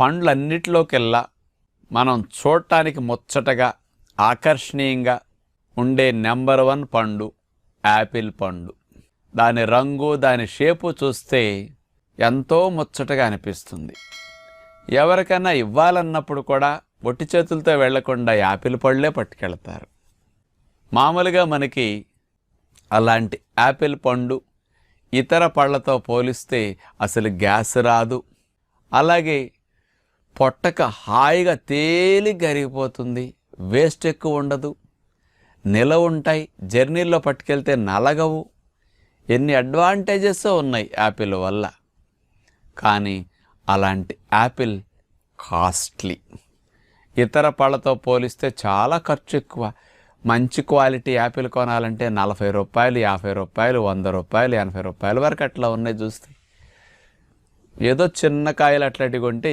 పండ్లన్నిటిలోకెల్లా మనం చూడటానికి ముచ్చటగా ఆకర్షణీయంగా ఉండే నెంబర్ 1 పండు యాపిల్ పండు. దాని రంగు, దాని షేపు చూస్తే ఎంతో ముచ్చటగా అనిపిస్తుంది. ఎవరికైనా ఇవ్వాలన్నప్పుడు కూడా ఒట్టి చేతులతో వెళ్లకుండా యాపిల్ పళ్ళే పట్టుకెళ్తారు. మామూలుగా మనకి అలాంటి యాపిల్ పండు ఇతర పళ్ళతో పోలిస్తే అసలు గ్యాస్ రాదు. అలాగే పొట్టక హాయిగా తేలిగ్గా అరిగిపోతుంది. వేస్ట్ ఎక్కువ ఉండదు, నిలవ ఉంటాయి, జర్నీల్లో పట్టుకెళ్తే నలగవు. ఎన్ని అడ్వాంటేజెస్ ఉన్నాయి యాపిల్ వల్ల. కానీ అలాంటి యాపిల్ కాస్ట్లీ. ఇతర పళ్ళతో పోలిస్తే చాలా ఖర్చు ఎక్కువ. మంచి క్వాలిటీ యాపిల్ కొనాలంటే 40 రూపాయలు, 50 రూపాయలు, 100 రూపాయలు, 80 రూపాయల వరకు అట్లా ఉన్నాయి చూస్తే. ఏదో చిన్న కాయలు అట్లాంటివి కొంటే